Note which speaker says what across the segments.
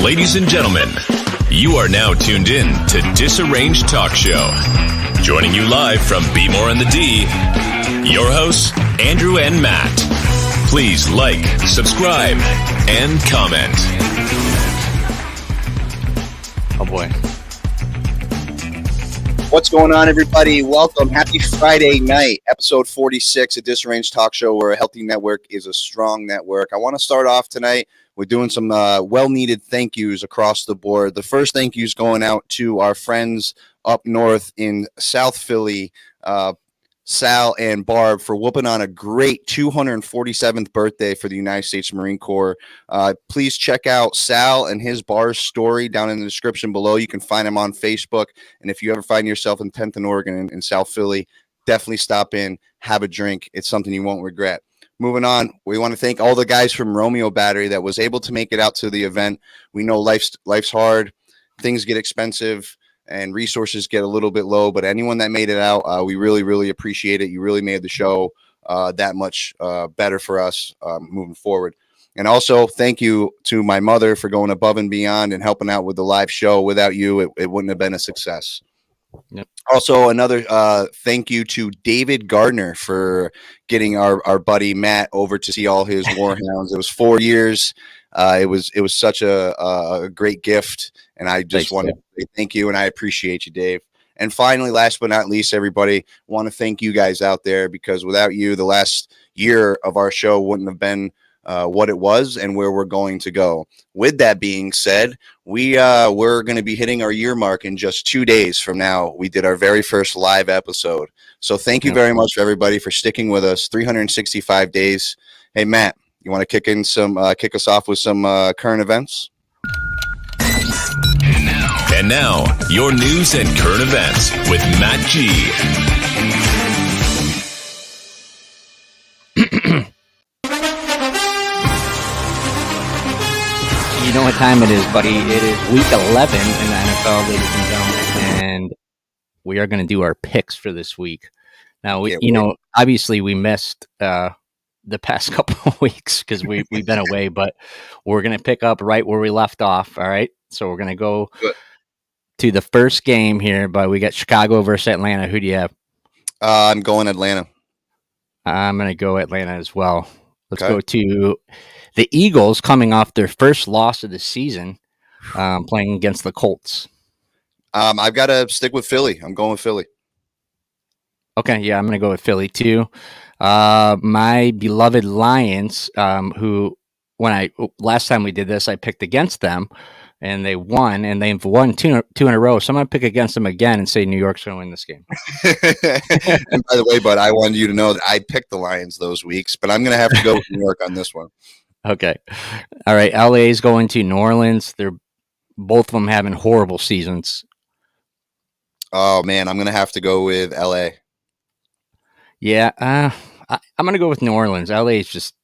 Speaker 1: Ladies and gentlemen, you are now tuned in to Disarranged Talk Show. Joining you live from B More and the D, your hosts, Andrew and Matt. Please like, subscribe, and comment.
Speaker 2: Oh boy.
Speaker 3: What's going on, everybody? Welcome. Happy Friday night, episode 46 of Disarranged Talk Show, where a healthy network is a strong network. I want to start off tonight. We're doing some well-needed thank yous across the board. The first thank you is going out to our friends up north in South Philly, Sal and Barb, for whooping on a great 247th birthday for the United States Marine Corps. Please check out Sal and his bar's story down in the description below. You can find him on Facebook. And if you ever find yourself in 10th and Oregon in South Philly, definitely stop in, have a drink. It's something you won't regret. Moving on, we want to thank all the guys from Romeo Battery that was able to make it out to the event. We know life's hard, things get expensive, and resources get a little bit low, but anyone that made it out, we really, really appreciate it. You really made the show that much better for us moving forward. And also, thank you to my mother for going above and beyond and helping out with the live show. Without you, it wouldn't have been a success. Yep. Also, another thank you to David Gardner for getting our buddy Matt over to see all his warhounds. It was 4 years. It was such a great gift, and I just want to say thank you, and I appreciate you, Dave. And finally, last but not least, everybody, want to thank you guys out there, because without you, the last year of our show wouldn't have been what it was and where we're going to go. With that being said, we're going to be hitting our year mark in just 2 days from now. We did our very first live episode. So thank you very much, everybody, for sticking with us 365 days. Hey, Matt, you want to kick us off with some current events?
Speaker 1: And now, your news and current events with Matt G.
Speaker 2: You know what time it is, buddy. It is week 11 in the NFL, ladies and gentlemen, and we are going to do our picks for this week. Now, obviously we missed the past couple of weeks because we've been away, but we're going to pick up right where we left off, all right? So we're going to go to the first game here, but we got Chicago versus Atlanta. Who do you have?
Speaker 3: I'm going Atlanta.
Speaker 2: I'm going to go Atlanta as well. Let's go to the Eagles, coming off their first loss of the season, playing against the Colts.
Speaker 3: I've got to stick with Philly. I'm going with Philly.
Speaker 2: Okay, yeah, I'm going to go with Philly too. My beloved Lions, who last time we did this, I picked against them, and they won, and they've won two in a row. So I'm going to pick against them again and say New York's going to win this game.
Speaker 3: And by the way, bud, I wanted you to know that I picked the Lions those weeks, but I'm going to have to go with New York on this one.
Speaker 2: Okay. All right. LA is going to New Orleans. They're both of them having horrible seasons.
Speaker 3: Oh, man, I'm going to have to go with LA.
Speaker 2: Yeah. I'm going to go with New Orleans. LA is just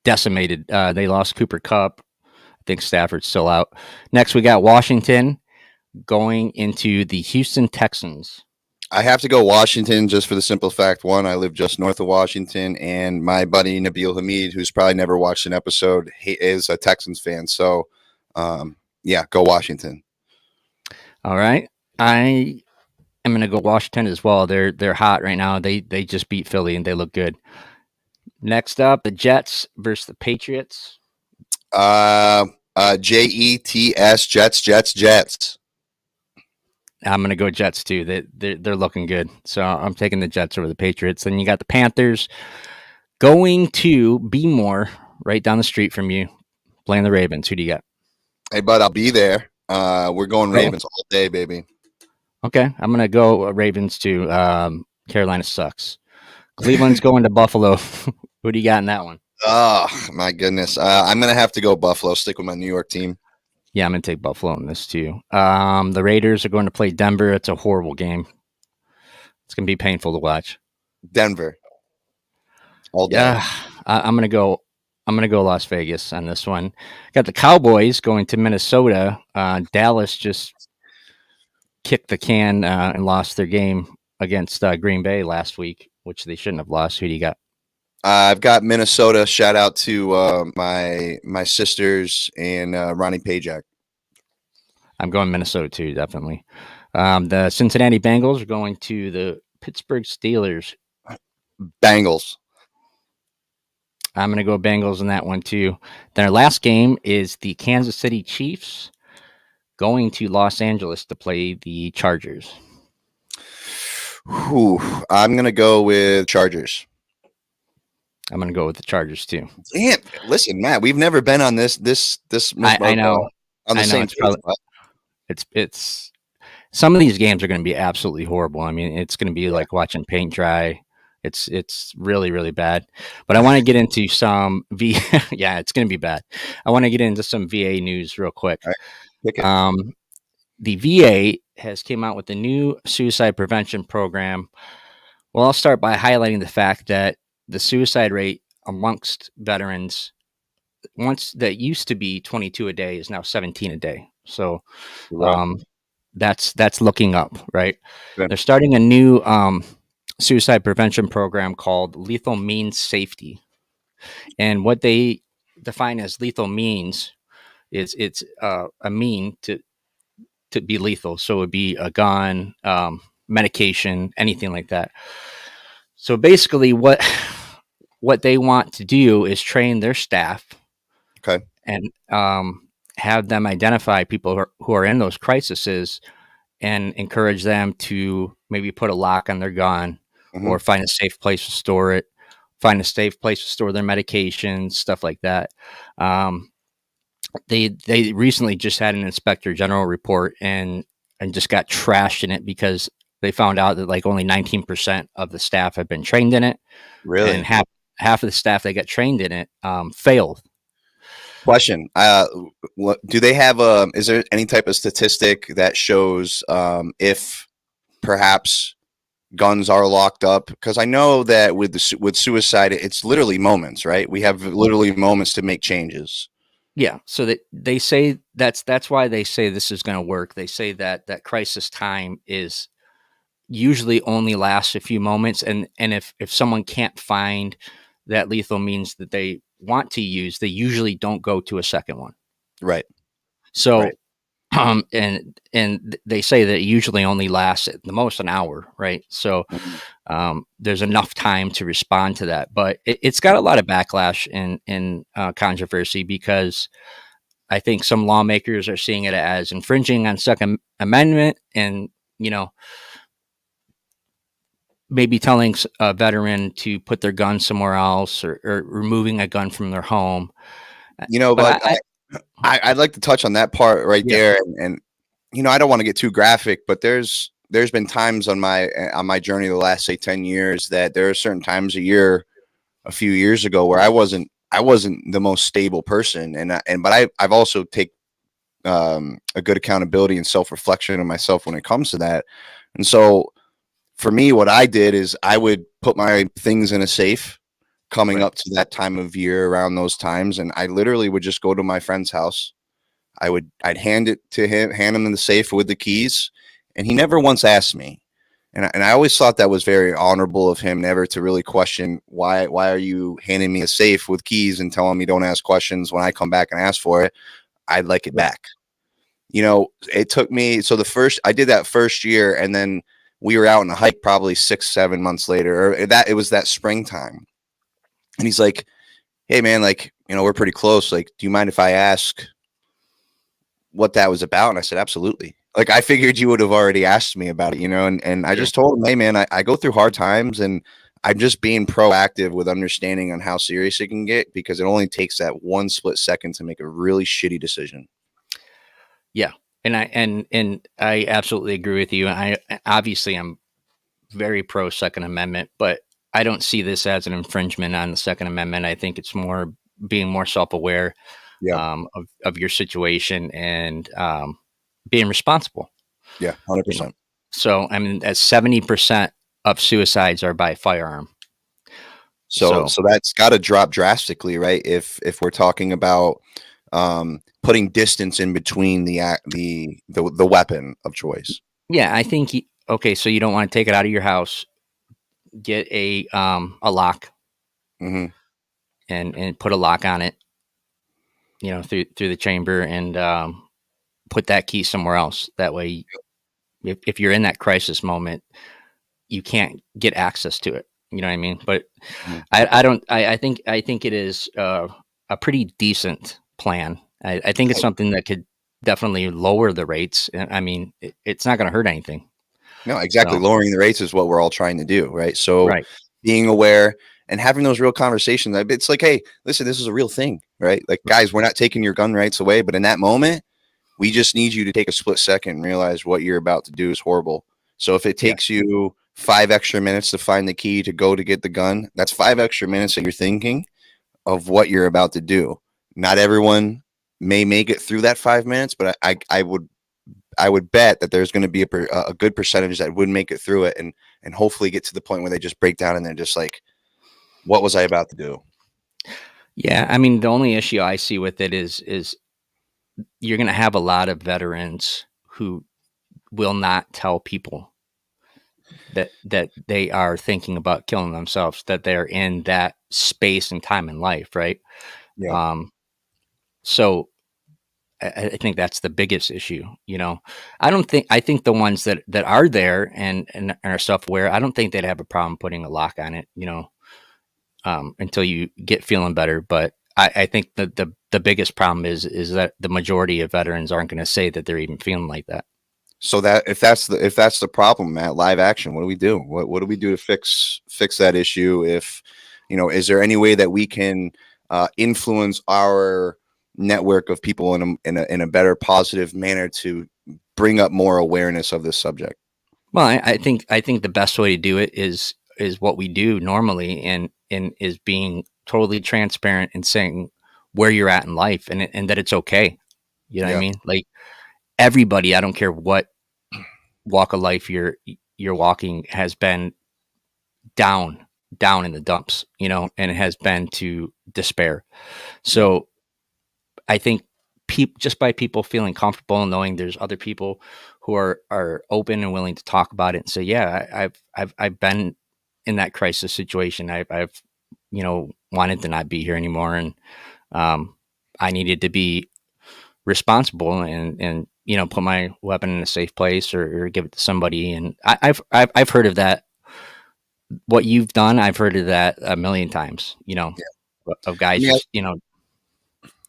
Speaker 2: decimated. They lost Cooper Kupp. I think Stafford's still out. Next, we got Washington going into the Houston Texans.
Speaker 3: I have to go Washington just for the simple fact, one, I live just north of Washington, and my buddy Nabil Hamid, who's probably never watched an episode, he is a Texans fan. So, yeah, go Washington.
Speaker 2: All right. I am going to go Washington as well. They're hot right now. They just beat Philly, and they look good. Next up, the Jets versus the Patriots.
Speaker 3: Jets, Jets.
Speaker 2: I'm going to go Jets too. They're looking good. So I'm taking the Jets over the Patriots. Then you got the Panthers going to be more right down the street from you, playing the Ravens. Who do you got?
Speaker 3: Hey, bud, I'll be there. We're going Ravens all day, baby.
Speaker 2: Okay. I'm going to go Ravens too. Carolina sucks. Cleveland's going to Buffalo. Who do you got in that one?
Speaker 3: Oh, my goodness. I'm going to have to go Buffalo, stick with my New York team.
Speaker 2: Yeah, I'm going to take Buffalo in this too. The Raiders are going to play Denver. It's a horrible game. It's going to be painful to watch.
Speaker 3: Denver. All day.
Speaker 2: Yeah, I'm going to go Las Vegas on this one. Got the Cowboys going to Minnesota. Dallas just kicked the can and lost their game against Green Bay last week, which they shouldn't have lost. Who do you got?
Speaker 3: I've got Minnesota. Shout out to my sisters and Ronnie Pajak.
Speaker 2: I'm going Minnesota too, definitely. The Cincinnati Bengals are going to the Pittsburgh Steelers.
Speaker 3: Bengals.
Speaker 2: I'm going to go Bengals in that one too. Then our last game is the Kansas City Chiefs going to Los Angeles to play the Chargers.
Speaker 3: Whew, I'm going to go with Chargers.
Speaker 2: I'm going to go with the Chargers too.
Speaker 3: Damn, listen, Matt, we've never been on this.
Speaker 2: I know.
Speaker 3: On the same page.
Speaker 2: It's some of these games are going to be absolutely horrible. I mean, it's going to be like watching paint dry. It's really, really bad. But I want to get into some yeah, it's going to be bad. I want to get into some VA news real quick.
Speaker 3: Right.
Speaker 2: The VA has came out with a new suicide prevention program. Well, I'll start by highlighting the fact that the suicide rate amongst veterans, once that used to be 22 a day, is now 17 a day. So that's looking up, right? Yeah. They're starting a new suicide prevention program called Lethal Means Safety. And what they define as lethal means is it's a mean to be lethal. So it would be a gun, medication, anything like that. So basically what they want to do is train their staff,
Speaker 3: okay,
Speaker 2: and have them identify people who are in those crises and encourage them to maybe put a lock on their gun, or find a safe place to store it, find a safe place to store their medications, stuff like that. They recently just had an inspector general report and just got trashed in it because they found out that like only 19% of the staff have been trained in it.
Speaker 3: Really?
Speaker 2: And half of the staff that got trained in it failed.
Speaker 3: Question: do they have is there any type of statistic that shows if perhaps guns are locked up? Because I know that with suicide, it's literally moments, right? We have literally moments to make changes.
Speaker 2: Yeah, so that they say that's why they say this is going to work. They say that crisis time is usually only lasts a few moments, and if someone can't find that lethal means that they want to use, they usually don't go to a second one.
Speaker 3: Right.
Speaker 2: So, right. And they say that it usually only lasts at the most an hour, right? So there's enough time to respond to that. But it's got a lot of backlash and controversy, because I think some lawmakers are seeing it as infringing on Second Amendment, and, maybe telling a veteran to put their gun somewhere else, or removing a gun from their home.
Speaker 3: But I'd like to touch on that part right there. And, I don't want to get too graphic, but there's been times on my journey the last, say, 10 years, that there are certain times a few years ago, where I wasn't the most stable person. But I've also take a good accountability and self-reflection of myself when it comes to that. And so for me, what I did is I would put my things in a safe coming up to that time of year, around those times. And I literally would just go to my friend's house. I'd hand it to him, hand him in the safe with the keys. And he never once asked me. And I always thought that was very honorable of him, never to really question why are you handing me a safe with keys and telling me don't ask questions when I come back and ask for it. I'd like it back. It took me, I did that first year, and then we were out on a hike probably 6-7 months later, it was that springtime. And he's like, hey man, like, we're pretty close. Like, do you mind if I ask what that was about? And I said, absolutely. Like, I figured you would have already asked me about it, and I just told him, hey man, I go through hard times, and I'm just being proactive with understanding on how serious it can get, because it only takes that one split second to make a really shitty decision.
Speaker 2: Yeah. And I absolutely agree with you. I obviously I'm very pro Second Amendment, but I don't see this as an infringement on the Second Amendment. I think it's more being more self-aware of your situation, and being responsible.
Speaker 3: Yeah, 100%.
Speaker 2: So I mean, as 70% of suicides are by firearm.
Speaker 3: So that's got to drop drastically, right? If we're talking about putting distance in between the weapon of choice.
Speaker 2: Yeah, I think okay. So you don't want to take it out of your house. Get a lock, and put a lock on it. Through the chamber, and put that key somewhere else. That way, if you're in that crisis moment, you can't get access to it. You know what I mean? But I think it is a pretty decent plan. I think it's something that could definitely lower the rates. I mean, it's not going to hurt anything.
Speaker 3: No, exactly.
Speaker 2: So,
Speaker 3: lowering the rates is what we're all trying to do, right? So
Speaker 2: right.
Speaker 3: being aware and having those real conversations. It's like, hey, listen, this is a real thing, right? Like, guys, we're not taking your gun rights away, but in that moment, we just need you to take a split second and realize what you're about to do is horrible. So if it takes you 5 extra minutes to find the key to go to get the gun, that's 5 extra minutes that you're thinking of what you're about to do. Not everyone may make it through that 5 minutes, but I would bet that there's going to be a good percentage that would make it through it and hopefully get to the point where they just break down and they're just like, what was I about to do?
Speaker 2: Yeah, I mean, the only issue I see with it is you're going to have a lot of veterans who will not tell people that they are thinking about killing themselves, that they're in that space and time in life, right?
Speaker 3: Yeah.
Speaker 2: So I think that's the biggest issue. I think the ones that are there and are self-aware, I don't think they'd have a problem putting a lock on it, until you get feeling better. But I think that the biggest problem is that the majority of veterans aren't going to say that they're even feeling like that.
Speaker 3: So that if that's the problem, Matt, live action, what do we do? What do we do to fix that issue? If, is there any way that we can influence our network of people in a better positive manner to bring up more awareness of this subject?
Speaker 2: Well, I think the best way to do it is what we do normally, and is being totally transparent and saying where you're at in life, and that it's okay. You know what I mean? Like, everybody, I don't care what walk of life you're walking, has been down in the dumps, and it has been to despair. So I think just by people feeling comfortable and knowing there's other people who are open and willing to talk about it and say, yeah, I've been in that crisis situation. I've wanted to not be here anymore, and I needed to be responsible and put my weapon in a safe place or give it to somebody. And I've heard of that. What you've done, I've heard of that a million times. Of guys,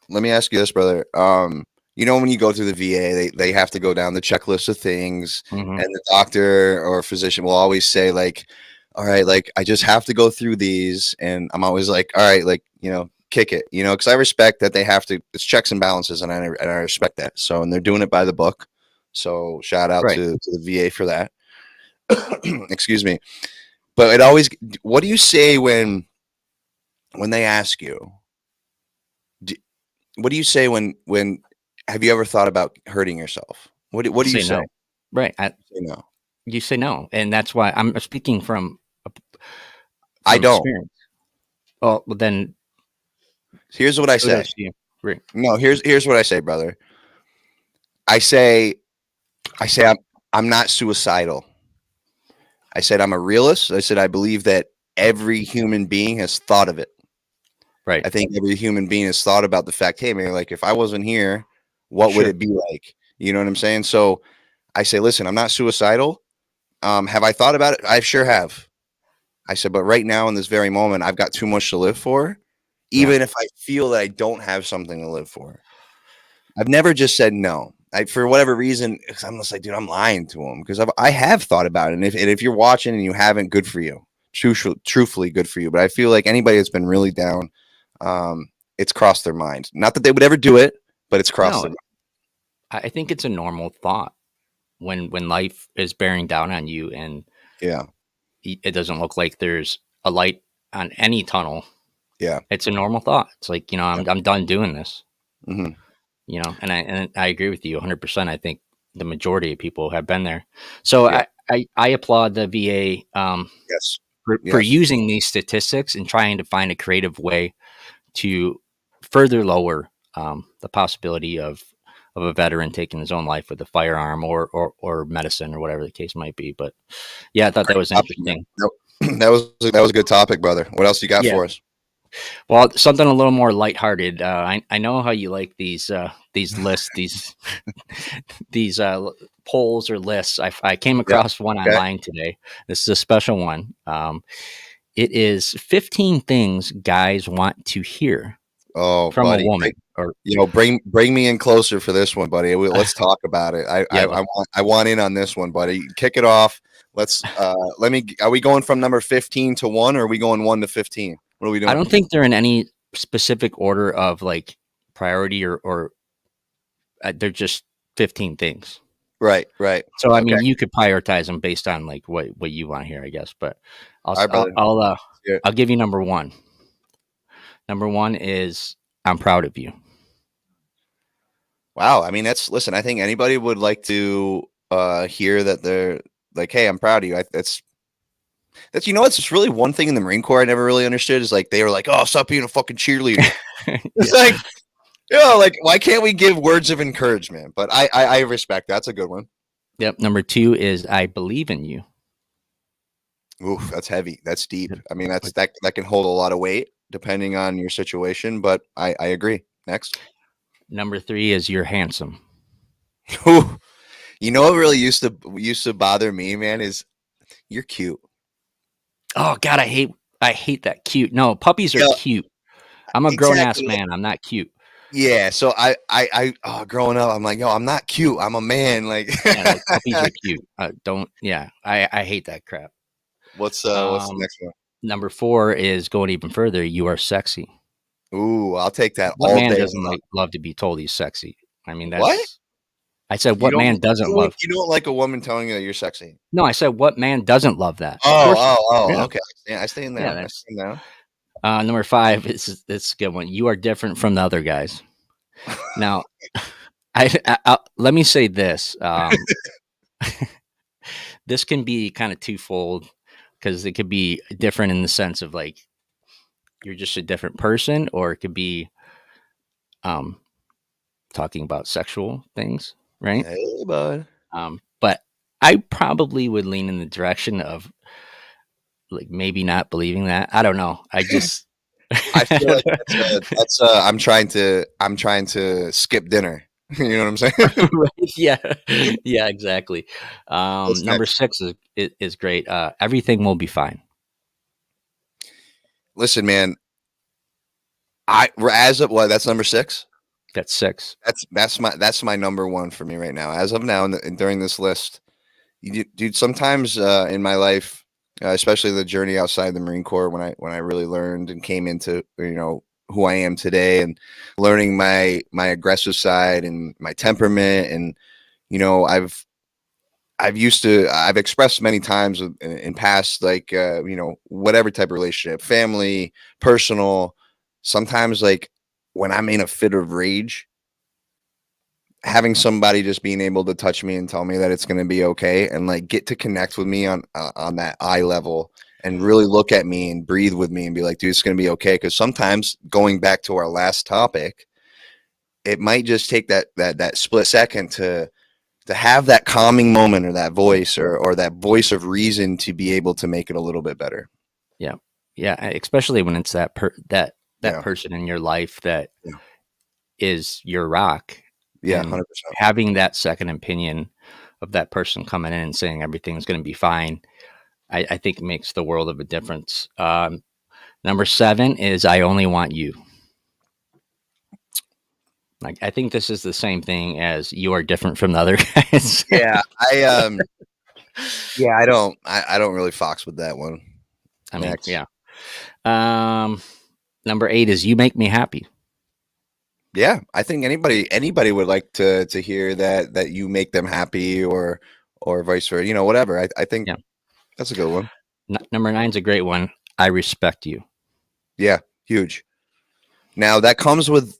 Speaker 3: Let me ask you this, brother. When you go through the VA, they have to go down the checklist of things, and the doctor or physician will always say, like, all right, like, I just have to go through these. And I'm always like, all right, like, kick it, because I respect that they have to, it's checks and balances, and I respect that. So, and they're doing it by the book. So shout out to the VA for that. Excuse me. But what do you say when they ask you, what do you say when have you ever thought about hurting yourself? What do you say?
Speaker 2: No. Right.
Speaker 3: No.
Speaker 2: You say no. And that's why I'm speaking from
Speaker 3: I don't.
Speaker 2: Experience. Well, then
Speaker 3: here's what I say.
Speaker 2: Right.
Speaker 3: No, here's what I say, brother. I say I'm not suicidal. I said I'm a realist. I said I believe that every human being has thought of it.
Speaker 2: Right.
Speaker 3: I think every human being has thought about the fact, hey, man, like, if I wasn't here, what would it be like? You know what I'm saying? So I say, listen, I'm not suicidal. Have I thought about it? I sure have. I said, but right now in this very moment, I've got too much to live for, even if I feel that I don't have something to live for. I've never just said no. For whatever reason, I'm just like, dude, I'm lying to him, because I have thought about it. And if you're watching and you haven't, good for you. Truthfully, good for you. But I feel like anybody that's been really down, it's crossed their mind. Not that they would ever do it, but it's crossed their mind.
Speaker 2: I think it's a normal thought when life is bearing down on you, and it doesn't look like there's a light on any tunnel. Yeah, it's a normal thought. It's like, I'm done doing this. And I agree with you 100%. I think the majority of people have been there. So I applaud the VA for using these statistics and trying to find a creative way to further lower the possibility of a veteran taking his own life with a firearm or medicine or whatever the case might be. But yeah, I thought that was interesting.
Speaker 3: That was a good topic, brother. What else you got for us?
Speaker 2: Well, something a little more lighthearted. I know how you like these lists, these polls or lists. I came
Speaker 3: Yep.
Speaker 2: across one
Speaker 3: Okay.
Speaker 2: online today. This is a special one. It is 15 things guys want to hear
Speaker 3: Oh,
Speaker 2: from a
Speaker 3: buddy,
Speaker 2: woman. Or
Speaker 3: bring me in closer for this one, buddy. Let's talk about it.
Speaker 2: Yeah,
Speaker 3: I want in on this one, buddy. Kick it off. Let's Are we going from number 15 to 1, or are we going 1 to 15? What are we doing?
Speaker 2: I don't think they're in any specific order of like priority or they're just 15 things.
Speaker 3: Right.
Speaker 2: So I mean, you could prioritize them based on like what you want to hear, I guess. But I'll give you number one. Number one is I'm proud of you.
Speaker 3: Wow. I mean, listen, I think anybody would like to hear that they're like, hey, I'm proud of you. That's it's really one thing in the Marine Corps I never really understood is like they were like, oh, stop being a fucking cheerleader. It's like, like why can't we give words of encouragement? But I respect that's a good one.
Speaker 2: Yep. Number two is I believe in you.
Speaker 3: Ooh, that's heavy. That's deep. I mean, that can hold a lot of weight depending on your situation, but I agree. Next.
Speaker 2: Number three is you're handsome.
Speaker 3: Ooh, what really used to bother me, man, is you're cute.
Speaker 2: Oh God, I hate that cute. No, puppies are cute. I'm a grown ass man. I'm not cute.
Speaker 3: Yeah, so I growing up, I'm like, yo, I'm not cute. I'm a man. Like,
Speaker 2: like puppies are cute. I hate that crap.
Speaker 3: What's the next one?
Speaker 2: Number four is going even further. You are sexy.
Speaker 3: Ooh, I'll take that.
Speaker 2: What
Speaker 3: all
Speaker 2: man
Speaker 3: day
Speaker 2: doesn't love to be told he's sexy? I mean, that's
Speaker 3: what
Speaker 2: I said. What man doesn't love?
Speaker 3: You don't like a woman telling you that you're sexy?
Speaker 2: No, I said what man doesn't love that?
Speaker 3: Yeah. Okay. I stay in there.
Speaker 2: Number five is this good one. You are different from the other guys. Now, I let me say this. This can be kind of twofold because it could be different in the sense of like you're just a different person, or it could be talking about sexual things, right?
Speaker 3: Hey, bud.
Speaker 2: But I probably would lean in the direction of like maybe not believing that. I don't know. I just
Speaker 3: I feel like that's I'm trying to skip dinner. You know what I'm saying?
Speaker 2: Right? Yeah, exactly. Number six is great. Everything will be fine.
Speaker 3: Listen, man. That's number 6.
Speaker 2: That's 6.
Speaker 3: That's my number one for me right now. As of now, and during this list, dude. Sometimes in my life, especially the journey outside the Marine Corps, when I really learned and came into who I am today, and learning my aggressive side and my temperament, and I've expressed many times in past, like whatever type of relationship, family, personal. Sometimes, like when I'm in a fit of rage, having somebody just being able to touch me and tell me that it's going to be okay, and like get to connect with me on that eye level, and really look at me and breathe with me and be like, dude, it's going to be okay. Because sometimes, going back to our last topic, it might just take that split second to have that calming moment, or that voice, or that voice of reason, to be able to make it a little bit better.
Speaker 2: Yeah, especially when it's that person in your life that is your rock.
Speaker 3: Yeah, 100%.
Speaker 2: Having that second opinion of that person coming in and saying everything's going to be fine, I think makes the world of a difference. Number 7 is I only want you. Like, I think this is the same thing as you are different from the other guys.
Speaker 3: Yeah, I don't really fox with that one.
Speaker 2: I mean, yeah. Number 8 is you make me happy.
Speaker 3: Yeah, I think anybody would like to hear that you make them happy, or vice versa, whatever. I think that's a good one.
Speaker 2: Number 9 is a great one. I respect you.
Speaker 3: Yeah, huge. Now that comes with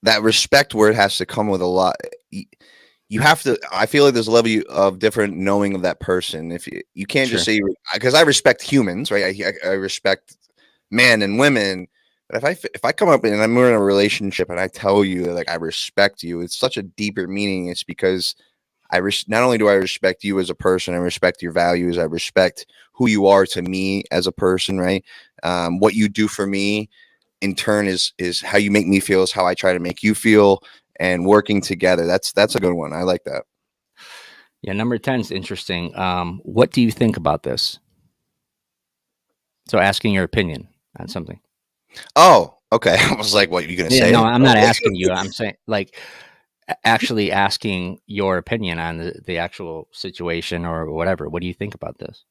Speaker 3: that respect word has to come with a lot. You have to. I feel like there's a level of different knowing of that person. If you can't just say, because I respect humans, right? I respect men and women. But if I come up and I'm in a relationship and I tell you that, like, I respect you, it's such a deeper meaning. It's because not only do I respect you as a person, I respect your values. I respect who you are to me as a person, right? What you do for me in turn is how you make me feel is how I try to make you feel, and working together. That's a good one. I like that.
Speaker 2: Yeah, number 10 is interesting. What do you think about this? So asking your opinion on something.
Speaker 3: Oh, okay. I was like, what, are you going to say?
Speaker 2: No, I'm not asking you. I'm saying like actually asking your opinion on the actual situation or whatever. What do you think about this?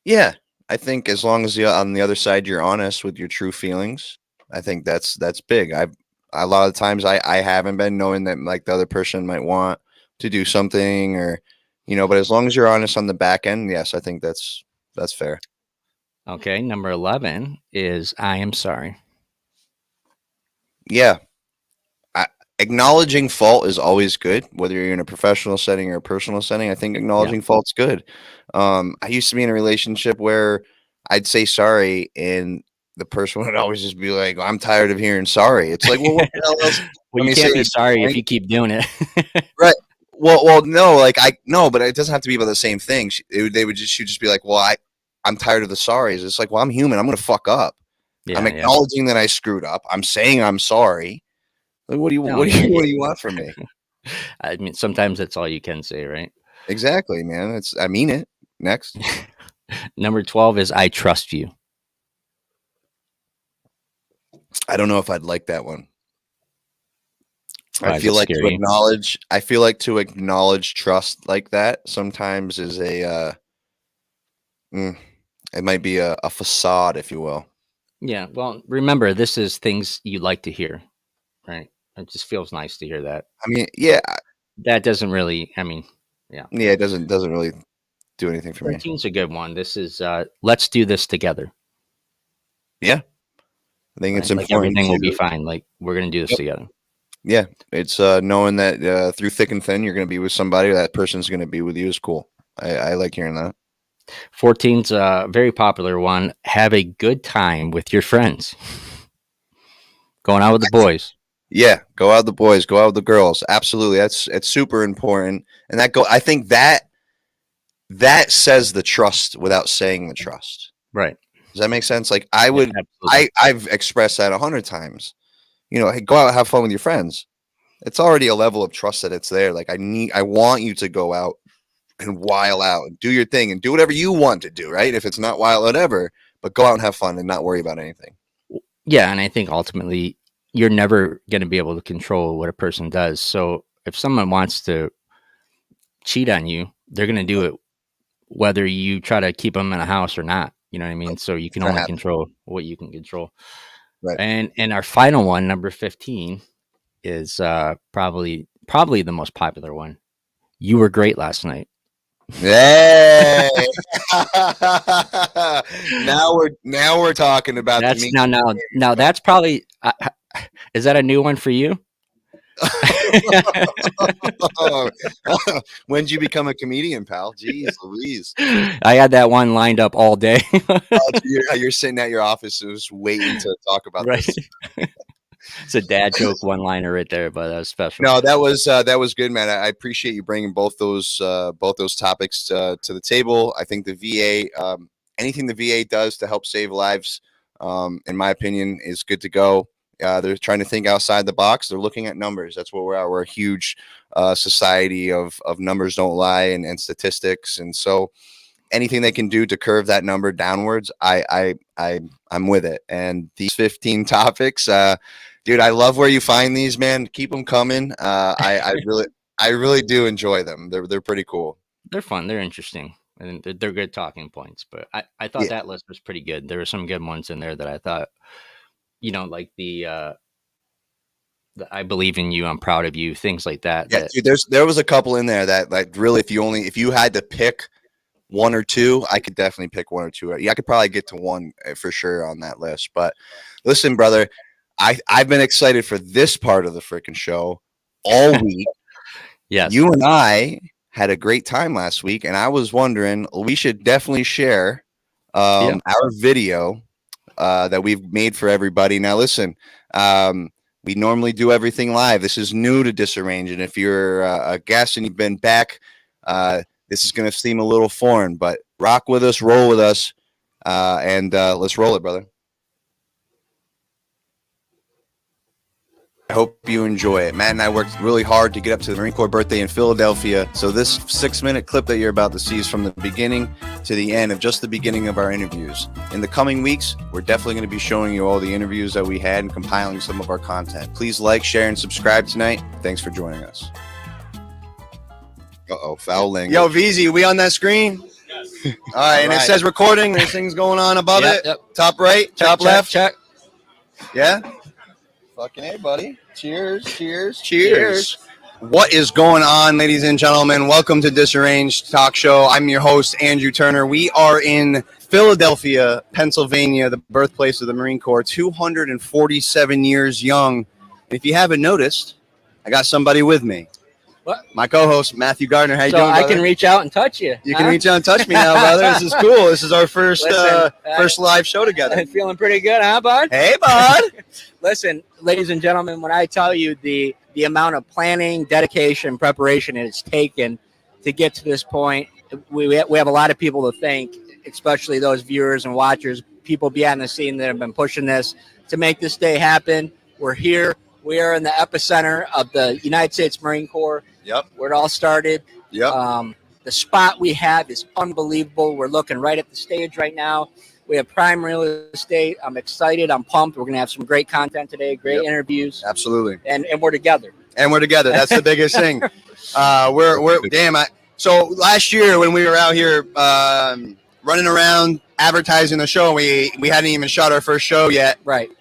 Speaker 3: Yeah, I think as long as on the other side you're honest with your true feelings, I think that's big. A lot of times I haven't been, knowing that like the other person might want to do something, or but as long as you're honest on the back end, yes, I think that's fair.
Speaker 2: Okay, number 11 is I am sorry.
Speaker 3: Yeah. Acknowledging fault is always good, whether you're in a professional setting or a personal setting. I think acknowledging fault's good. I used to be in a relationship where I'd say sorry, and the person would always just be like, "I'm tired of hearing sorry." It's like, well, what the hell else?
Speaker 2: Well, you can't be sorry if you keep doing it.
Speaker 3: Right. Well, no, like no, but it doesn't have to be about the same thing. She'd just be like, "Well, I'm tired of the sorries." It's like, well, I'm human. I'm gonna fuck up. I'm acknowledging that I screwed up. I'm saying I'm sorry. Like, what do you want from me?
Speaker 2: I mean, sometimes that's all you can say, right?
Speaker 3: Exactly, man. I mean it. Next.
Speaker 2: Number 12 is I trust you.
Speaker 3: I don't know if I'd like that one.
Speaker 2: Why
Speaker 3: I feel like to acknowledge trust like that sometimes is it might be a facade, if you will.
Speaker 2: Yeah. Well, remember, this is things you like to hear, right? It just feels nice to hear that.
Speaker 3: I mean, yeah.
Speaker 2: That doesn't really, yeah.
Speaker 3: Yeah, it doesn't really do anything for me.
Speaker 2: 13's a good one. This is let's do this together.
Speaker 3: Yeah. I think it's important.
Speaker 2: Like everything will be fine. Like we're going to do this together.
Speaker 3: Yeah. It's knowing that through thick and thin, you're going to be with somebody, or that person's going to be with you is cool. I like hearing that.
Speaker 2: 14's a very popular one. Have a good time with your friends. Going out with the boys.
Speaker 3: Yeah, go out with the boys, go out with the girls. Absolutely. It's super important. And I think that says the trust without saying the trust.
Speaker 2: Right.
Speaker 3: Does that make sense? Like I've expressed that 100 times. Hey, go out, have fun with your friends. It's already a level of trust that it's there. Like I want you to go out and while out and do your thing and do whatever you want to do, right? If it's not wild, whatever, but go out and have fun and not worry about anything.
Speaker 2: Yeah, and I think ultimately you're never going to be able to control what a person does. So if someone wants to cheat on you, they're going to do it whether you try to keep them in a house or not. You know what I mean? So you can only control what you can control.
Speaker 3: Right.
Speaker 2: And our final one, number 15, is probably the most popular one. You were great last night.
Speaker 3: Hey. now we're talking about
Speaker 2: now that's probably is that a new one for you?
Speaker 3: When did you become a comedian, pal? Jeez Louise.
Speaker 2: I had that one lined up all day.
Speaker 3: You're sitting at your office just waiting to talk about this.
Speaker 2: It's a dad joke one-liner right there, but that was special.
Speaker 3: No, that was good, man. I appreciate you bringing both those topics to the table. I think the VA, anything the VA does to help save lives, in my opinion, is good to go. They're trying to think outside the box. They're looking at numbers. That's what we're at. We're a huge society of numbers don't lie and statistics, and so anything they can do to curve that number downwards, I'm with it. And these 15 topics, dude, I love where you find these, man. Keep them coming. I really do enjoy them. They're pretty cool.
Speaker 2: They're fun. They're interesting, and they're good talking points. But I thought that list was pretty good. There were some good ones in there that I thought, like the I believe in you, I'm proud of you, things like that.
Speaker 3: Yeah, dude, there was a couple in there that like really, if you had to pick one or two, I could definitely pick one or two. Yeah, I could probably get to one for sure on that list. But listen, brother, I've been excited for this part of the freaking show all week.
Speaker 2: Yes.
Speaker 3: You and I had a great time last week, and I was wondering, we should definitely share our video that we've made for everybody. Now, listen, We normally do everything live. This is new to Disarranged, and if you're a guest and you've been back, this is going to seem a little foreign, but rock with us, roll with us, and let's roll it, brother. I hope you enjoy it. Matt and I worked really hard to get up to the Marine Corps birthday in Philadelphia. So this 6-minute clip that you're about to see is from the beginning to the end of just the beginning of our interviews. In the coming weeks, we're definitely going to be showing you all the interviews that we had and compiling some of our content. Please like, share, and subscribe tonight. Thanks for joining us. Uh-oh, foul language.
Speaker 4: Yo, VZ, we on that screen? Yes. All right, and it says recording. There's things going on above it. Yep. Top right, top left.
Speaker 2: Check.
Speaker 4: Yeah? Fucking hey, buddy. Cheers. What is going on, ladies and gentlemen? Welcome to Disarranged Talk Show. I'm your host, Andrew Turner. We are in Philadelphia, Pennsylvania, the birthplace of the Marine Corps, 247 years young. If you haven't noticed, I got somebody with me.
Speaker 2: What?
Speaker 4: My co-host, Matthew Gardner. How you doing, brother?
Speaker 2: I can reach out and touch you.
Speaker 4: You can reach out and touch me now, brother. This is cool. This is our first live show together.
Speaker 2: Feeling pretty good, huh, bud?
Speaker 4: Hey, bud.
Speaker 2: Listen, ladies and gentlemen, when I tell you the amount of planning, dedication, preparation it's taken to get to this point, we have a lot of people to thank, especially those viewers and watchers, people behind the scene that have been pushing this to make this day happen. We're here. We are in the epicenter of the United States Marine Corps.
Speaker 3: Yep.
Speaker 2: Where it all started.
Speaker 3: Yep.
Speaker 2: The spot we have is unbelievable. We're looking right at the stage right now. We have prime real estate. I'm excited. I'm pumped. We're going to have some great content today, great interviews.
Speaker 3: Absolutely.
Speaker 2: And we're together.
Speaker 4: That's the biggest thing. So last year when we were out here running around advertising the show, we hadn't even shot our first show yet.
Speaker 2: Right.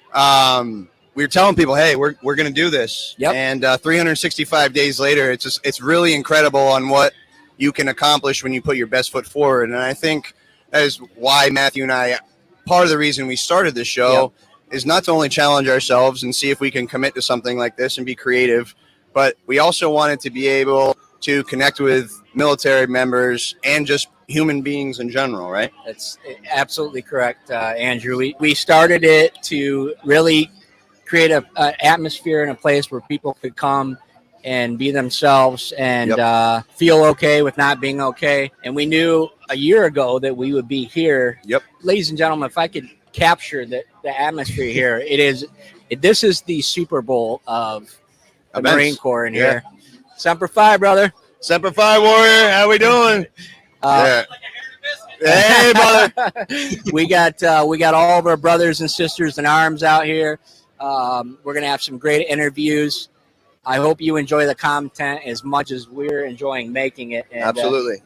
Speaker 4: We were telling people, hey, we're going to do this.
Speaker 2: Yep.
Speaker 4: And 365 days later, it's really incredible on what you can accomplish when you put your best foot forward. And I think that is why Matthew and I, part of the reason we started this show is not to only challenge ourselves and see if we can commit to something like this and be creative, but we also wanted to be able to connect with military members and just human beings in general, right?
Speaker 2: That's absolutely correct, Andrew. We started it to really create an atmosphere and a place where people could come and be themselves and feel okay with not being okay. And we knew a year ago that we would be here.
Speaker 3: Yep.
Speaker 2: Ladies and gentlemen, if I could capture the atmosphere here, this is the Super Bowl of the Marine Corps in here. Semper Fi, brother.
Speaker 4: Semper Fi, warrior. How we doing? Hey, brother.
Speaker 2: we got all of our brothers and sisters in arms out here. We're going to have some great interviews. I hope you enjoy the content as much as we're enjoying making it. And,
Speaker 4: absolutely.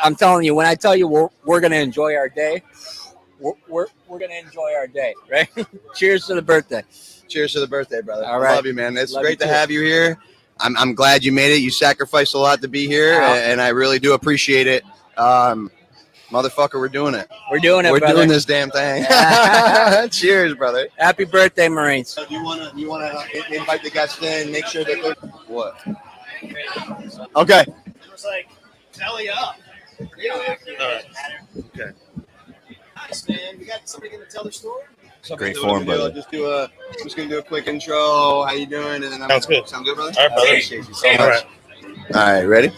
Speaker 2: I'm telling you, when I tell you we're going to enjoy our day, we're going to enjoy our day, right? Cheers to the birthday.
Speaker 4: Cheers to the birthday, brother.
Speaker 2: All right.
Speaker 4: I love you, man. It's great to have you here. I'm glad you made it. You sacrificed a lot to be here, and I really do appreciate it. Motherfucker, we're doing it.
Speaker 2: We're doing it,
Speaker 4: We're
Speaker 2: brother.
Speaker 4: doing this damn thing. Cheers, brother.
Speaker 2: Happy birthday, Marines.
Speaker 4: Do you want to invite the guests in, make sure that they're... What? Okay.
Speaker 5: It was like, tally up.
Speaker 4: Okay.
Speaker 5: Nice, man. We got somebody going to tell their story?
Speaker 3: Great form, brother.
Speaker 4: I'm just going to do a quick intro. How you doing? And then
Speaker 5: Sounds good.
Speaker 4: Sound good, brother?
Speaker 5: All right, brother.
Speaker 4: Appreciate you so much.
Speaker 5: All right.
Speaker 4: All right, ready?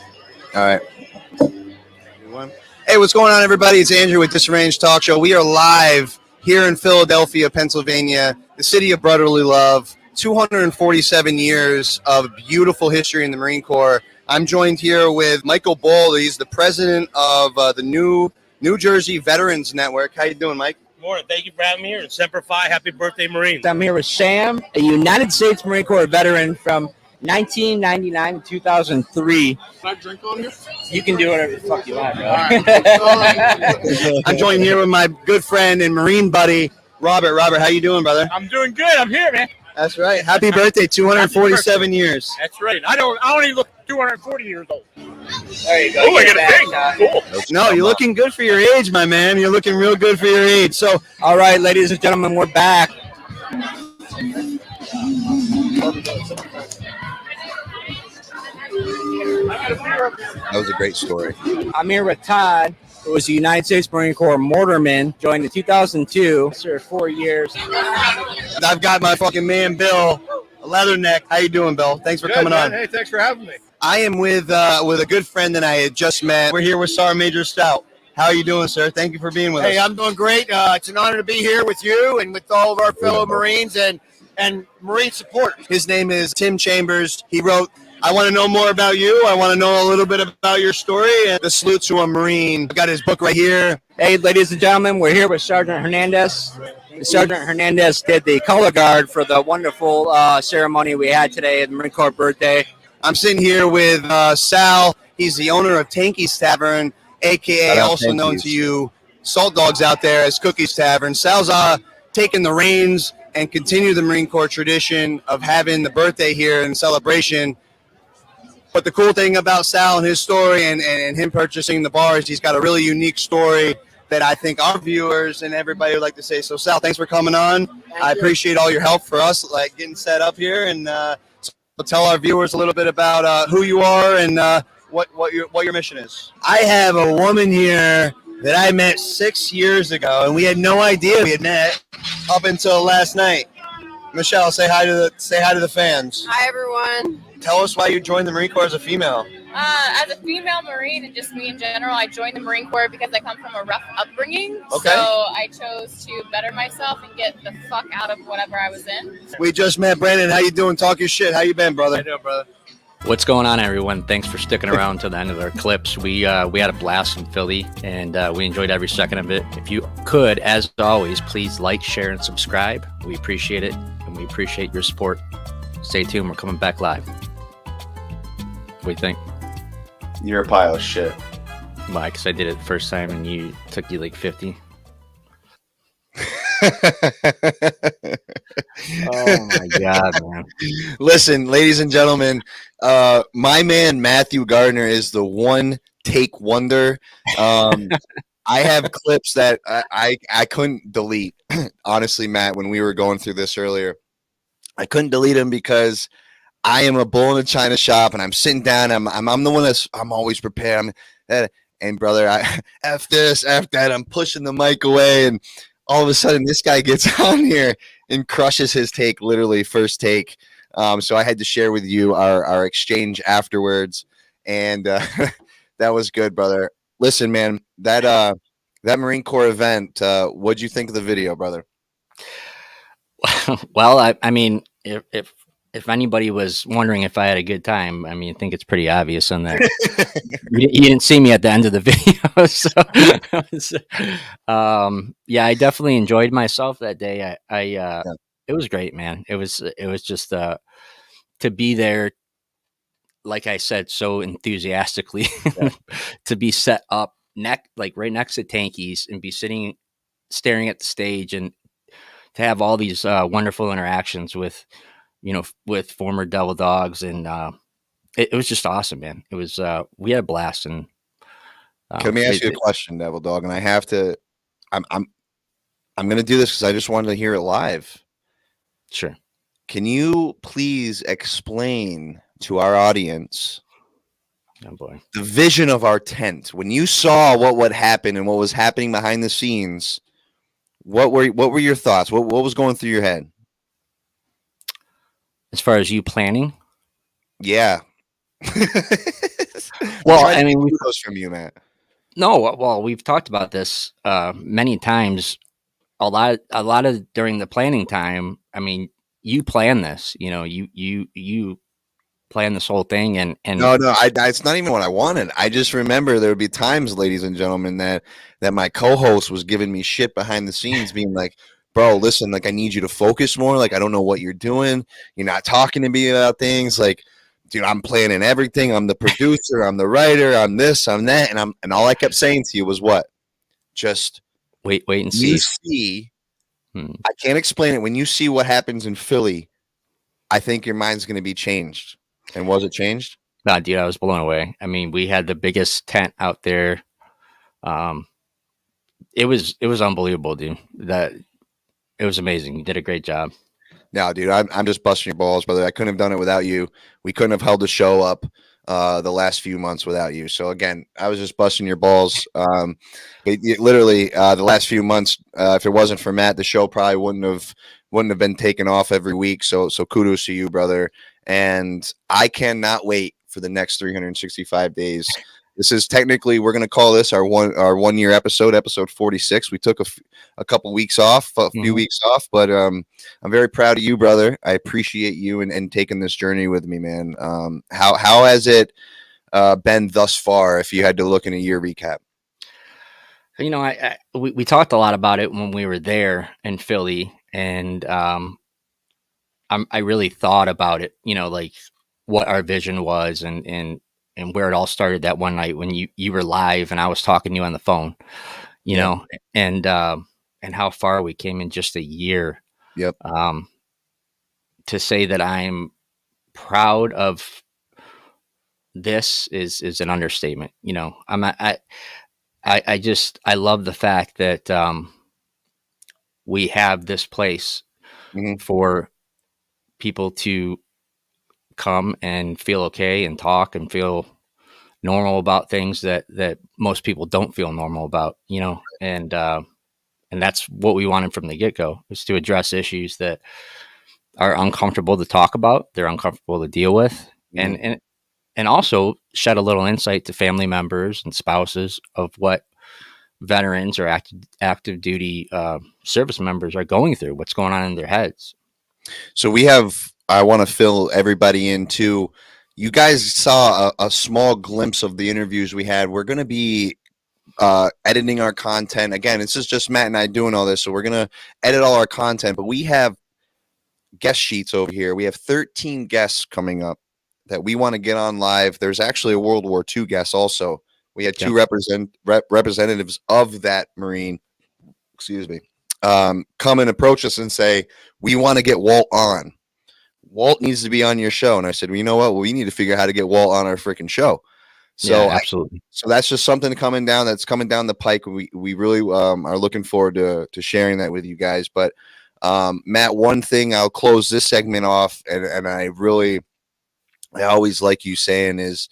Speaker 4: All right. Hey, what's going on, everybody? It's Andrew with Disarranged Talk Show. We are live here in Philadelphia, Pennsylvania, the city of brotherly love. 247 years of beautiful history in the Marine Corps. I'm joined here with Michael Boll. He's the president of the New Jersey Veterans Network. How you doing, Mike?
Speaker 5: Good morning. Thank you for having me here. And Semper Fi. Happy birthday, Marines.
Speaker 2: I'm here with Sam, a United States Marine Corps veteran from 1999 to 2003.
Speaker 5: Can I drink on here?
Speaker 2: You can do whatever the fuck you want, bro.
Speaker 5: All right.
Speaker 4: I'm joined here with my good friend and Marine buddy, Robert. Robert, how you doing, brother?
Speaker 5: I'm doing good. I'm here, man.
Speaker 4: That's right. Happy birthday, 247 years.
Speaker 5: That's right. I don't even look 240 years old.
Speaker 2: There you go.
Speaker 5: Oh, I got a thing. Cool.
Speaker 4: No, you're looking good for your age, my man. You're looking real good for your age. So,
Speaker 2: all right, ladies and gentlemen, we're back.
Speaker 3: That was a great story.
Speaker 2: I'm here with Todd, who was a United States Marine Corps mortarman, joined in 2002. Served 4 years.
Speaker 4: I've got my fucking man, Bill, Leatherneck. How you doing, Bill? Thanks for coming on.
Speaker 5: Hey, thanks for having me.
Speaker 4: I am with a good friend that I had just met. We're here with Sergeant Major Stout. How are you doing, sir? Thank you for being with us.
Speaker 5: Hey, I'm doing great. It's an honor to be here with you and with all of our fellow Marines and Marine support.
Speaker 4: His name is Tim Chambers. He wrote, I want to know more about you. I want to know a little bit about your story. And the salute to a Marine. I've got his book right here.
Speaker 2: Hey, ladies and gentlemen, we're here with Sergeant Hernandez. Sergeant Hernandez did the color guard for the wonderful ceremony we had today at the Marine Corps birthday.
Speaker 4: I'm sitting here with Sal. He's the owner of Tankie's Tavern, a.k.a. also known to you Salt Dogs out there as Cookie's Tavern. Sal's taking the reins and continue the Marine Corps tradition of having the birthday here and celebration. But the cool thing about Sal and his story and him purchasing the bar is he's got a really unique story that I think our viewers and everybody would like to say. So, Sal, thanks for coming on. I appreciate all your help for us, like getting set up here. And so tell our viewers a little bit about who you are and what your mission is. I have a woman here that I met 6 years ago, and we had no idea we had met up until last night. Michelle, say hi to the fans.
Speaker 6: Hi, everyone.
Speaker 4: Tell us why you joined the Marine Corps as a female.
Speaker 6: As a female Marine and just me in general, I joined the Marine Corps because I come from a rough upbringing.
Speaker 4: Okay.
Speaker 6: So I chose to better myself and get the fuck out of whatever I was in.
Speaker 4: We just met Brandon. How you doing? Talk your shit. How you been, brother?
Speaker 5: How you doing, brother?
Speaker 2: What's going on, everyone? Thanks for sticking around to the end of our clips. We had a blast in Philly, and we enjoyed every second of it. If you could, as always, please like, share, and subscribe. We appreciate it, and we appreciate your support. Stay tuned. We're coming back live. What do you think?
Speaker 3: You're a pile of shit.
Speaker 2: Why? Because I did it the first time, and you took you like 50. Oh my God, man.
Speaker 3: Listen, ladies and gentlemen, my man Matthew Gardner is the one take wonder. I have clips that I couldn't delete. Honestly, Matt, when we were going through this earlier, I couldn't delete them because I am a bull in a china shop, and I'm sitting down. I'm the one I'm always prepared. And brother, F this, F that. I'm pushing the mic away, and all of a sudden, this guy gets on here and crushes his take, literally first take. So I had to share with you our exchange afterwards, and that was good, brother. Listen, man, that Marine Corps event, what'd you think of the video, brother?
Speaker 2: Well, I mean, if anybody was wondering if I had a good time, I mean, I think it's pretty obvious on that. you didn't see me at the end of the video. So, yeah, I definitely enjoyed myself that day. It was great, man. It was just to be there, like I said, so enthusiastically, to be set up right next to Tankie's and be staring at the stage and to have all these wonderful interactions with former Devil Dogs, and it was just awesome, man. It was we had a blast. And
Speaker 3: let me ask you a question, Devil Dog, and I have to. I'm going to do this because I just wanted to hear it live.
Speaker 2: Sure.
Speaker 3: Can you please explain to our audience,
Speaker 2: oh boy,
Speaker 3: the vision of our tent when you saw what would happen and what was happening behind the scenes? What were your thoughts? What was going through your head?
Speaker 2: As far as you planning?
Speaker 3: Yeah.
Speaker 2: Well, I mean,
Speaker 3: we those from you, Matt.
Speaker 2: No, well, we've talked about this many times. A lot of during the planning time. I mean, you plan this. You plan this whole thing, and
Speaker 3: no, it's not even what I wanted. I just remember there would be times, ladies and gentlemen, that my co-host was giving me shit behind the scenes, being like, bro, listen, like, I need you to focus more. Like, I don't know what you're doing. You're not talking to me about things. Like, dude, I'm planning everything. I'm the producer. I'm the writer. I'm this. I'm that. And all I kept saying to you was what? Just
Speaker 2: wait and see.
Speaker 3: You see, I can't explain it. When you see what happens in Philly, I think your mind's going to be changed. And was it changed?
Speaker 2: No, dude, I was blown away. I mean, we had the biggest tent out there. It was unbelievable, dude. It was amazing. You did a great job.
Speaker 3: No, dude, I'm just busting your balls, brother. I couldn't have done it without you. We couldn't have held the show up the last few months without you. So again, I was just busting your balls. Literally, the last few months, if it wasn't for Matt, the show probably wouldn't have wouldn't have been taken off every week. So kudos to you, brother. And I cannot wait for the next 365 days. This is technically, we're going to call this our 1 year episode 46. We took a couple weeks off, a few weeks off, but I'm very proud of you, brother. I appreciate you and taking this journey with me, man. How has it been thus far, if you had to look in a year recap?
Speaker 2: You know, we talked a lot about it when we were there in Philly, and I really thought about it, you know, like what our vision was and where it all started that one night when you were live and I was talking to you on the phone, you know, and how far we came in just a year.
Speaker 3: Yep.
Speaker 2: To say that I'm proud of this is an understatement. You know, I love the fact that we have this place for people to come and feel okay and talk and feel normal about things that most people don't feel normal about, you know, and that's what we wanted from the get-go, is to address issues that are uncomfortable to talk about, they're uncomfortable to deal with, and also shed a little insight to family members and spouses of what veterans or active duty service members are going through, what's going on in their heads.
Speaker 3: So I want to fill everybody in too. You guys saw a small glimpse of the interviews we had. We're going to be editing our content. Again, this is just Matt and I doing all this. So we're going to edit all our content, but we have guest sheets over here. We have 13 guests coming up that we want to get on live. There's actually a World War II guest also. We had two representatives of that Marine, come and approach us and say, we want to get Walt on. Walt needs to be on your show. And I said, well, you know what? Well, we need to figure out how to get Walt on our freaking show. So
Speaker 2: absolutely.
Speaker 3: So that's just something coming down the pike. We really are looking forward to sharing that with you guys. But Matt, one thing I'll close this segment off, and I always like you saying is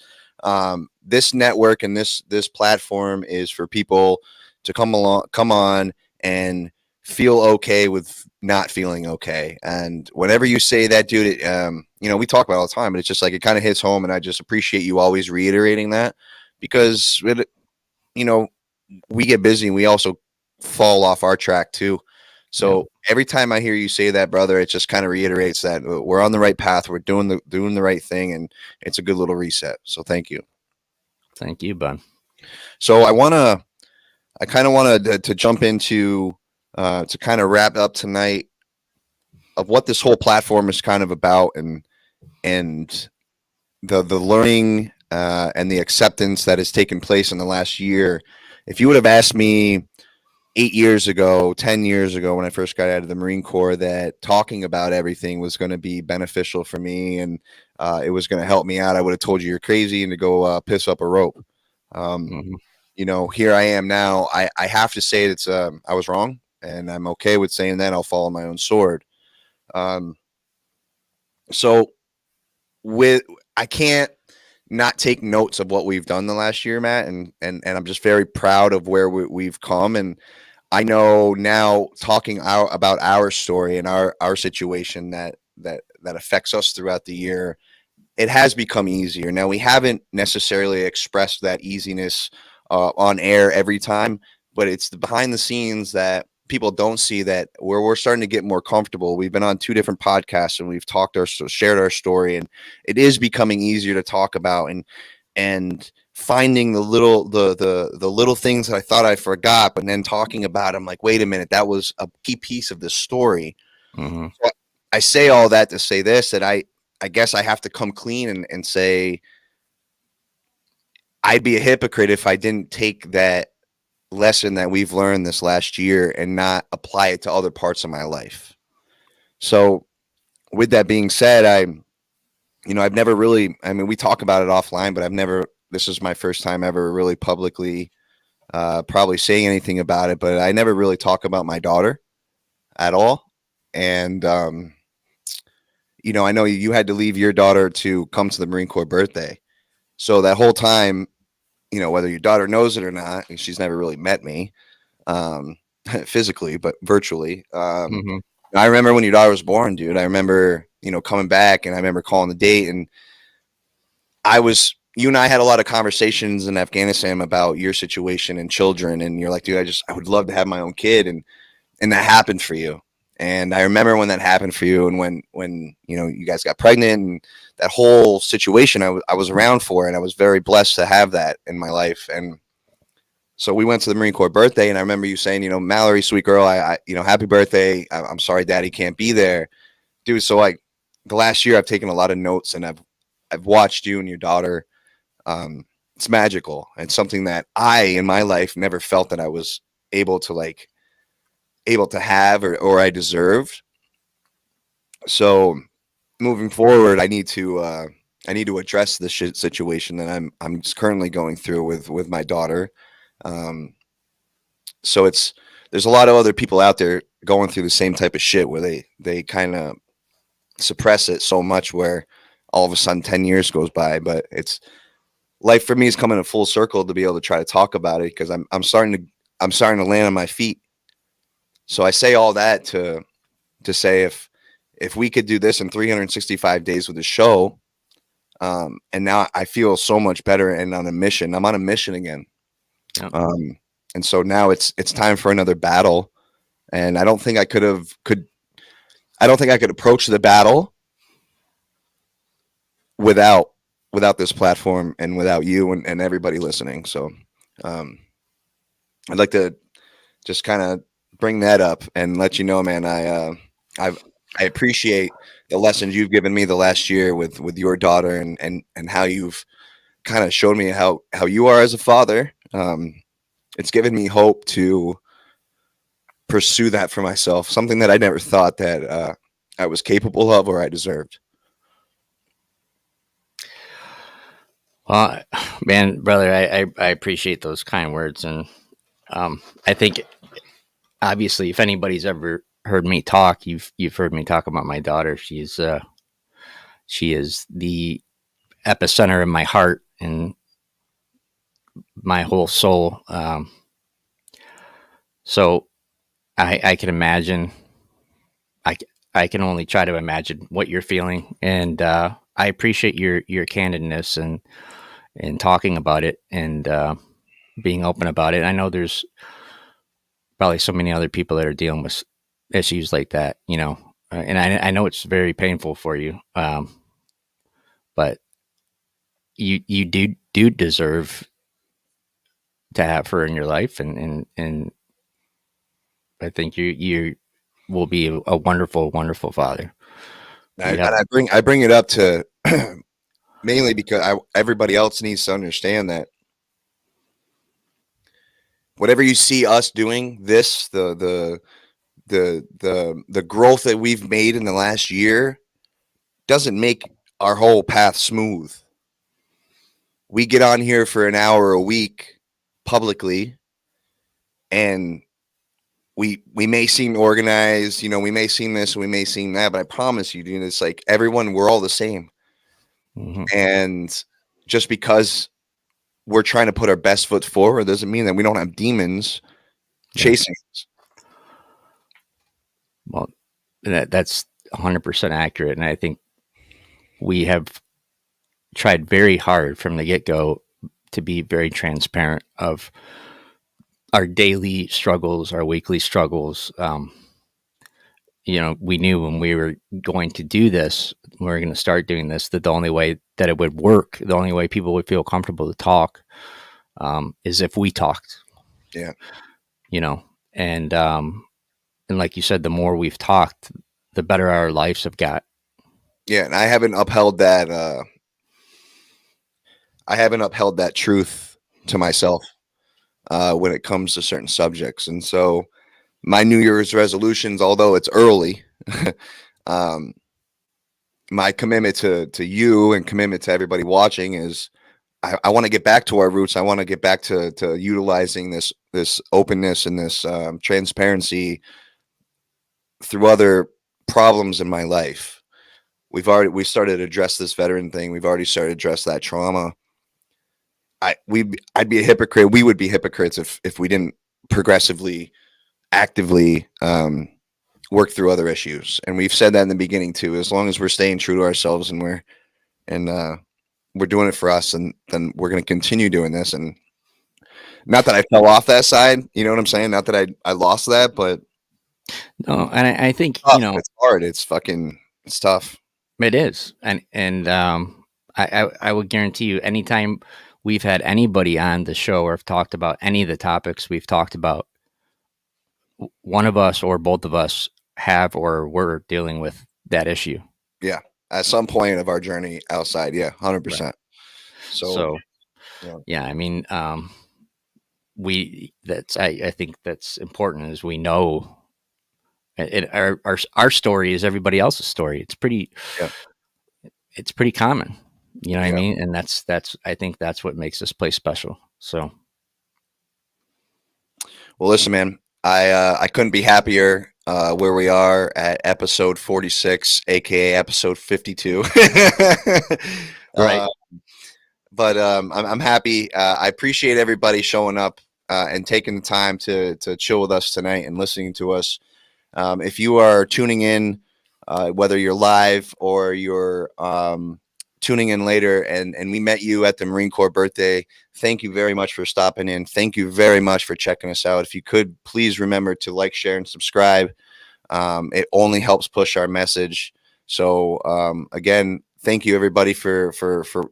Speaker 3: this network and this platform is for people to come on and feel okay with not feeling okay. And whenever you say that, dude, you know, we talk about it all the time, but it's just like, it kind of hits home. And I just appreciate you always reiterating that, because you know, we get busy and we also fall off our track too. So every time I hear you say that, brother, it just kind of reiterates that we're on the right path. We're doing the right thing, and it's a good little reset. So thank you.
Speaker 2: Thank you, bud.
Speaker 3: So I kind of wanted to jump into to kind of wrap up tonight of what this whole platform is kind of about, and the learning and the acceptance that has taken place in the last year. If you would have asked me 8 years ago, 10 years ago, when I first got out of the Marine Corps, that talking about everything was going to be beneficial for me and it was going to help me out, I would have told you you're crazy and to go piss up a rope. You know, here I am now. I have to say it's I was wrong, and I'm okay with saying that. I'll follow my own sword. So I can't not take notes of what we've done the last year, Matt, and I'm just very proud of where we've come. And I know now, talking about our story and our situation that affects us throughout the year, it has become easier. Now, we haven't necessarily expressed that easiness on air every time, but it's the behind the scenes that people don't see, that where we're starting to get more comfortable. We've been on 2 different podcasts and we've shared our story, and it is becoming easier to talk about, and finding the little things that I thought I forgot, but then talking about them, like, wait a minute, that was a key piece of this story. So I say all that to say this, that I guess I have to come clean and say I'd be a hypocrite if I didn't take that lesson that we've learned this last year and not apply it to other parts of my life. So with that being said, I've never really, we talk about it offline, but this is my first time ever really publicly probably saying anything about it, but I never really talk about my daughter at all. And, I know you had to leave your daughter to come to the Marine Corps birthday. So that whole time, whether your daughter knows it or not, she's never really met me physically, but virtually. I remember when your daughter was born, dude. I remember, coming back, and I remember calling the date, and you and I had a lot of conversations in Afghanistan about your situation and children. And you're like, dude, I would love to have my own kid. And that happened for you. And I remember when that happened for you, and when you guys got pregnant, and that whole situation I was around for, and I was very blessed to have that in my life. And so we went to the Marine Corps birthday, and I remember you saying, Mallory, sweet girl, happy birthday. I'm sorry Daddy can't be there. Dude, so like the last year I've taken a lot of notes, and I've watched you and your daughter. It's magical. It's something that I in my life never felt that I was able to have or I deserved. So moving forward, I need to address this situation that I'm currently going through with my daughter. So there's a lot of other people out there going through the same type of shit where they kind of suppress it so much where all of a sudden 10 years goes by. But life for me is coming in full circle to be able to try to talk about it, because I'm starting to land on my feet. So I say all that to say if we could do this in 365 days with the show, and now I feel so much better and on a mission. I'm on a mission again. Yep. And so now it's time for another battle. And I don't think I could approach the battle without this platform and without you and everybody listening. So I'd like to just kind of bring that up and let you know, man, I appreciate the lessons you've given me the last year with your daughter and how you've kind of showed me how you are as a father. It's given me hope to pursue that for myself, something that I never thought that I was capable of or I deserved.
Speaker 2: Well, man, brother, I appreciate those kind words. And I think, obviously, if anybody's ever heard me talk, you've heard me talk about my daughter. She is the epicenter of my heart and my whole soul. So I can imagine, I can only try to imagine what you're feeling. And I appreciate your candidness and talking about it and being open about it. I know there's probably so many other people that are dealing with issues like that, and I know it's very painful for you. But you do deserve to have her in your life, and I think you will be a wonderful, wonderful father.
Speaker 3: And I bring it up to mainly because everybody else needs to understand that whatever you see us doing, the growth that we've made in the last year doesn't make our whole path smooth. We get on here for an hour a week publicly, and we may seem organized, we may seem this, we may seem that, but I promise you, dude, it's like everyone, we're all the same. Mm-hmm. And just because we're trying to put our best foot forward doesn't mean that we don't have demons chasing us.
Speaker 2: Well, that's 100% accurate. And I think we have tried very hard from the get-go to be very transparent of our daily struggles, our weekly struggles. We knew when we were going to do this, we were going to start doing this, that the only way that it would work, the only way people would feel comfortable to talk, is if we talked.
Speaker 3: Yeah.
Speaker 2: And like you said, the more we've talked, the better our lives have got.
Speaker 3: Yeah. And I haven't upheld that. Truth to myself when it comes to certain subjects. And so my New Year's resolutions, although it's early, my commitment to you and commitment to everybody watching is I want to get back to our roots. I want to get back to utilizing this openness and this transparency through other problems in my life. We started to address this veteran thing. We've already started to address that trauma. I'd be a hypocrite. We would be hypocrites if we didn't progressively, actively work through other issues. And we've said that in the beginning too. As long as we're staying true to ourselves and we're doing it for us, and then we're going to continue doing this. And not that I fell off that side, you know what I'm saying? Not that I lost that, but
Speaker 2: no, and I think
Speaker 3: it's hard. It's tough.
Speaker 2: It is, and I would guarantee you, anytime we've had anybody on the show or have talked about any of the topics we've talked about, one of us or both of us have or were dealing with that issue.
Speaker 3: Yeah, at some point of our journey outside. Yeah, 100%. Right. So
Speaker 2: yeah. I mean, I think that's important, is we know our story is everybody else's story. It's pretty common, you know what I mean? And that's I think that's what makes this place special. So,
Speaker 3: well, listen, man, I couldn't be happier where we are at episode 46, aka episode 52.
Speaker 2: Right.
Speaker 3: But I'm happy. I appreciate everybody showing up and taking the time to chill with us tonight and listening to us. If you are tuning in, whether you're live or you're tuning in later, and we met you at the Marine Corps birthday, thank you very much for stopping in. Thank you very much for checking us out. If you could, please remember to like, share, and subscribe. It only helps push our message. So again, thank you everybody for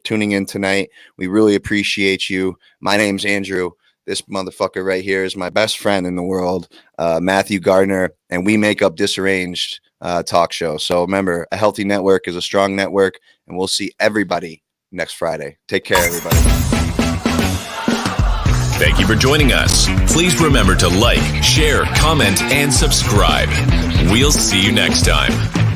Speaker 3: tuning in tonight. We really appreciate you. My name's Andrew. This motherfucker right here is my best friend in the world, Matthew Gardner, and we make up Disarranged Talk Show. So remember, a healthy network is a strong network, and we'll see everybody next Friday. Take care, everybody.
Speaker 1: Thank you for joining us. Please remember to like, share, comment, and subscribe. We'll see you next time.